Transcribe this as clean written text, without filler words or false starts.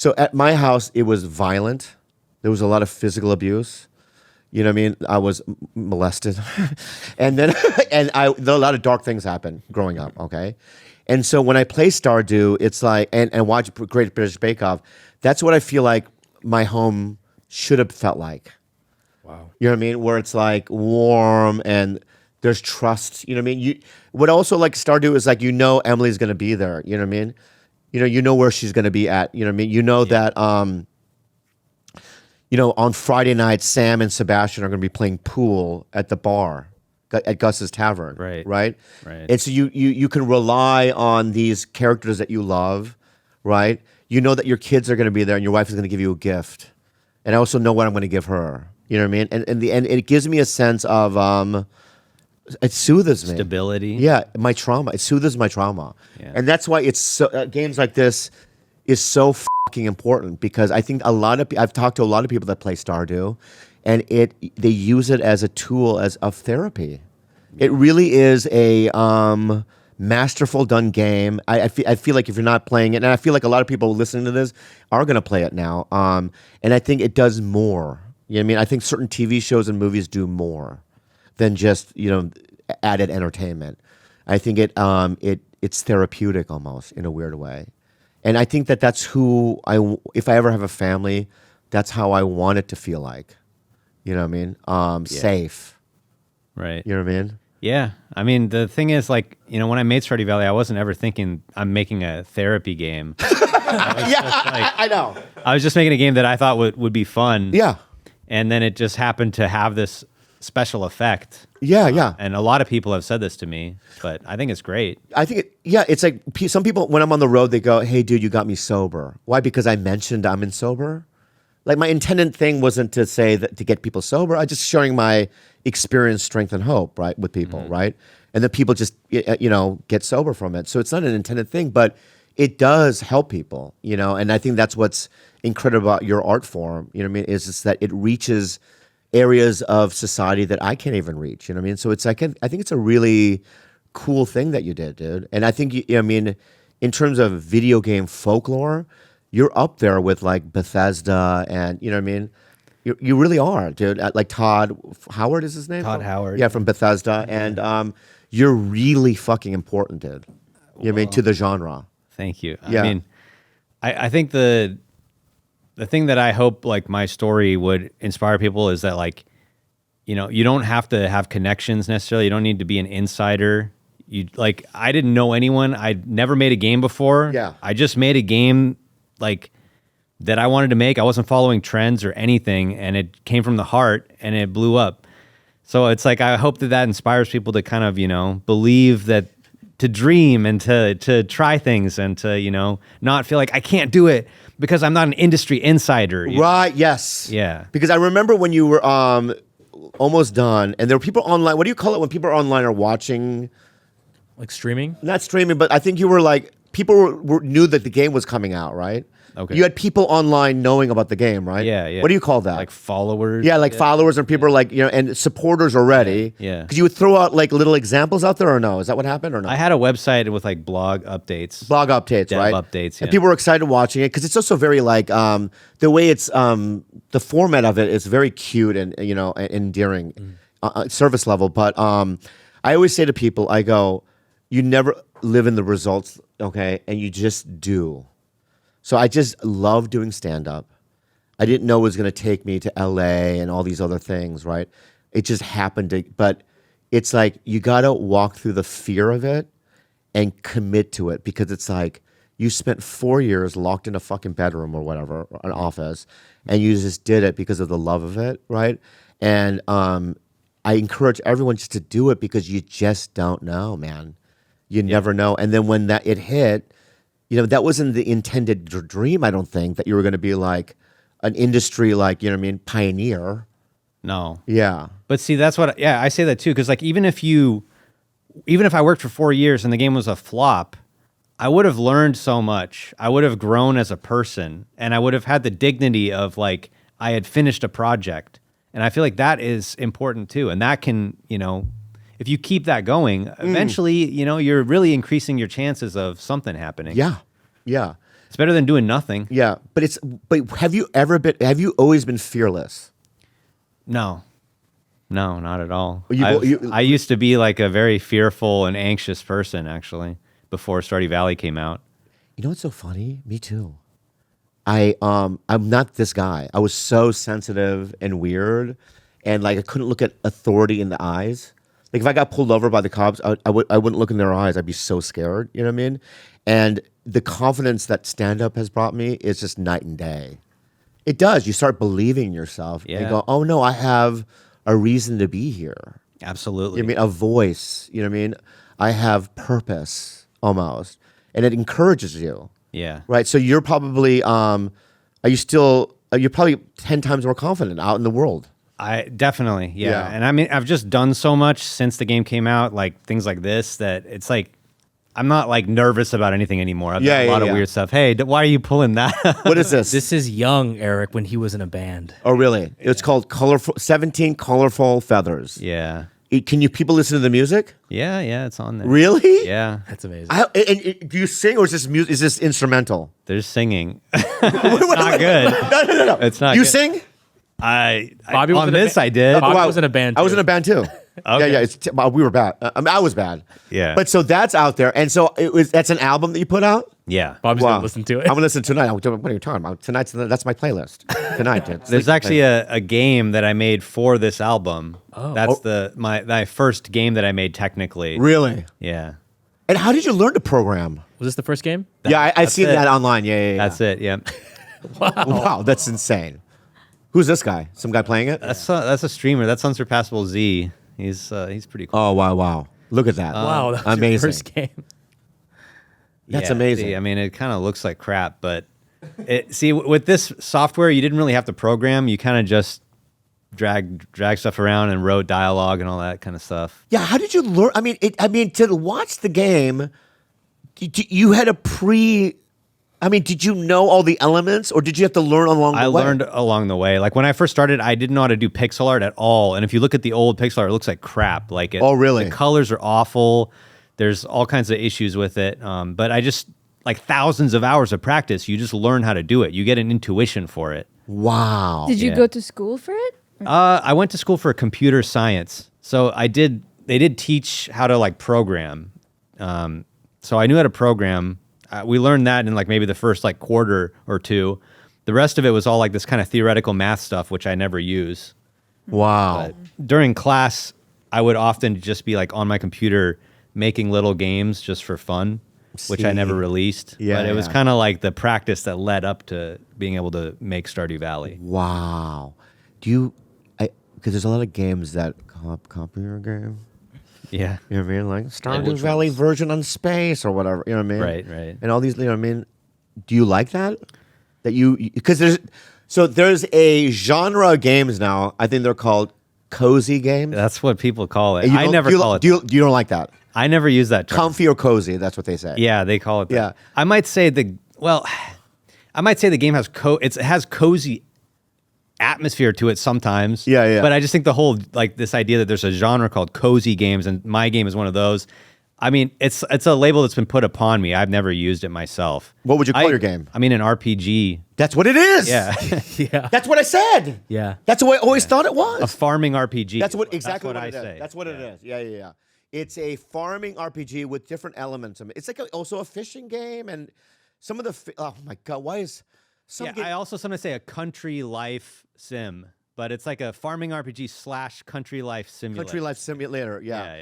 So at my house, it was violent. There was a lot of physical abuse. You know what I mean? I was molested, and then a lot of dark things happened growing up. Okay, and so when I play Stardew, it's like and watch Great British Bake Off. That's what I feel like my home should have felt like. Wow. You know what I mean? Where it's like warm and there's trust. You know what I mean? What also like Stardew is like Emily's gonna be there. You know what I mean? You know where she's gonna be at. You know what I mean? You know that on Friday night, Sam and Sebastian are going to be playing pool at the bar, at Gus's Tavern. Right. Right. Right. And so you can rely on these characters that you love, right? You know that your kids are going to be there, and your wife is going to give you a gift, and I also know what I'm going to give her. You know what I mean? And it gives me a sense of it soothes me. Stability. Yeah, my trauma. It soothes my trauma, and that's why it's so, games like this is so fucking important, because I think I've talked to a lot of people that play Stardew, and they use it as a tool of therapy. It really is a masterful done game. I feel like if you're not playing it, and I feel like a lot of people listening to this are going to play it now, and I think it does more. You know what I mean? I think certain TV shows and movies do more than just added entertainment. I think it's therapeutic almost in a weird way. And I think that's who if I ever have a family, that's how I want it to feel like. You know what I mean? Safe. Right. You know what I mean? Yeah. I mean, the thing is, like, when I made Stardew Valley, I wasn't ever thinking I'm making a therapy game. I know. I was just making a game that I thought would be fun. Yeah. And then it just happened to have this special effect. Yeah. And a lot of people have said this to me, but I think it's great. I think it's like some people, when I'm on the road, they go, "Hey, dude, you got me sober." Why? Because I mentioned I'm in sober. Like, my intended thing wasn't to say that to get people sober. I just sharing my experience, strength, and hope, right, with people, right? And then people just get sober from it. So it's not an intended thing, but it does help people, And I think that's what's incredible about your art form. You know what I mean? Is just that it reaches areas of society that I can't even reach. You know what I mean? So it's like I think it's a really cool thing that you did, dude. And I think in terms of video game folklore, you're up there with like Bethesda, and you know what I mean? You really are, dude. Like Todd Howard is his name? Todd Howard. Yeah, from Bethesda. And you're really fucking important, dude. You know what I mean? To the genre. Thank you. Yeah. I mean, I think the thing that I hope like my story would inspire people is that, like, you don't have to have connections necessarily. You don't need to be an insider. I didn't know anyone. I'd never made a game before. Yeah. I just made a game like that I wanted to make. I wasn't following trends or anything, and it came from the heart, and it blew up. So it's like, I hope that inspires people to kind of, believe that, to dream and to try things, and to, not feel like I can't do it because I'm not an industry insider. Right, yes. Yeah. Because I remember when you were almost done, and there were people online. What do you call it when people are online or watching? Like streaming? Not streaming, but I think you were like, people knew that the game was coming out, right? Okay. You had people online knowing about the game, right? Yeah. What do you call that? Like followers? Yeah, like followers, and people are like, and supporters already. Yeah. Because you would throw out like little examples out there, or no? Is that what happened, or no? I had a website with like blog updates. Blog updates, Dev right? updates, yeah. And people were excited watching it because it's also very like the way it's the format of it is very cute and endearing, service level. But I always say to people, I go, you never live in the results, okay, and you just do. So I just love doing stand-up. I didn't know it was going to take me to LA and all these other things, right? It just happened to, but it's like you got to walk through the fear of it and commit to it, because it's like you spent 4 years locked in a fucking bedroom or whatever, an office, and you just did it because of the love of it, right? And I encourage everyone just to do it, because you just don't know, man. You never know. And then when it hit, that wasn't the intended dream, I don't think, that you were going to be like an industry, like, pioneer. No. Yeah. But see, that's what, I say that too. Cause like, even if I worked for 4 years and the game was a flop, I would have learned so much. I would have grown as a person, and I would have had the dignity of like, I had finished a project. And I feel like that is important too. And that can, if you keep that going, eventually, you're really increasing your chances of something happening. Yeah. Yeah. It's better than doing nothing. Yeah, but have you always been fearless? No, not at all. You- I used to be like a very fearful and anxious person, actually, before Stardew Valley came out. You know what's so funny? Me too. I'm not this guy. I was so sensitive and weird, and like I couldn't look at authority in the eyes. Like if I got pulled over by the cops, I wouldn't look in their eyes. I'd be so scared. You know what I mean? And the confidence that stand up has brought me is just night and day. It does. You start believing in yourself. Yeah. And go, oh no, I have a reason to be here. Absolutely. You know what I mean? A voice. You know what I mean? I have purpose almost, and it encourages you. Yeah. Right. So you're probably, you're probably 10 times more confident out in the world. I definitely, yeah. Yeah. And I mean, I've just done so much since the game came out, like things like this, that it's like I'm not like nervous about anything anymore. I've done a lot of weird stuff. Hey, why are you pulling that? What is this? This is young Eric when he was in a band. Oh, really? It's called 17 Colorful Feathers. Yeah. Can you people listen to the music? Yeah, it's on there. Really? Yeah. That's amazing. And do you sing or is this music? Is this instrumental? There's singing. It's not good. No. It's not You good. sing? Bobby was on in a this ba- I did. Bobby Wow. was in a band. I was too. in a band too. Okay. Yeah. We were bad. I was bad. Yeah. But so that's out there, and so that's an album that you put out. Yeah. Bobby's gonna listen to it. I'm gonna listen tonight. What are you talking about? That's my playlist tonight. Dude. There's actually a game that I made for this album. Oh. That's my first game that I made technically. Really. Yeah. And how did you learn to program? Was this the first game? I that's seen it. that online. Yeah. That's it. Yeah. Wow, that's insane. Who's this guy? Some guy playing it? That's a streamer. That's Unsurpassable Z. He's pretty cool. Oh wow! Look at that. Wow, that was amazing. your first game. That's Yeah, amazing. see, I mean, it kind of looks like crap, but with this software, you didn't really have to program. You kind of just drag stuff around and wrote dialogue and all that kind of stuff. Yeah, how did you learn? I mean, to watch the game, you had a pre. I mean, did you know all the elements, or did you have to learn along the way? I learned along the way. Like when I first started, I didn't know how to do pixel art at all. And if you look at the old pixel art, it looks like crap. Like Oh, really? The colors are awful. There's all kinds of issues with it. But I just like thousands of hours of practice. You just learn how to do it. You get an intuition for it. Wow. Did you Yeah. go to school for it? I went to school for computer science, so they did teach how to like program. So I knew how to program. We learned that in like maybe the first like quarter or two. The rest of it was all like this kind of theoretical math stuff, which I never use. Wow. During class, I would often just be like on my computer making little games just for fun, which I never See. released. Yeah, but it was yeah. kind of like the practice that led up to being able to make Stardew Valley. Wow. Because there's a lot of games that copy your game. Yeah. You know what I mean? Like Stardew which Valley ones? version on space or whatever. You know what I mean? Right. And all these, you know what I mean? Do you like that? Because there's a genre of games now. I think they're called cozy games. That's what people call it. And I never call it. You don't like that? I never use that term. Comfy or cozy? That's what they say. Yeah, they call it that. Yeah. I might say the game has it has cozy atmosphere to it sometimes. Yeah. But I just think the whole like this idea that there's a genre called cozy games and my game is one of those. I mean, it's a label that's been put upon me. I've never used it myself. What would you call your game? I mean, an RPG. That's what it is. Yeah. Yeah. That's what I said. Yeah. That's what I always thought it was. A farming RPG. That's exactly what I it is. say. That's what it is. Yeah. It's a farming RPG with different elements. It's like also a fishing game and some of the. Oh my god! Why is some? Yeah, I also sometimes say a country life sim, but it's like a farming RPG / country life simulator. Country Life Simulator. Yeah. Yeah.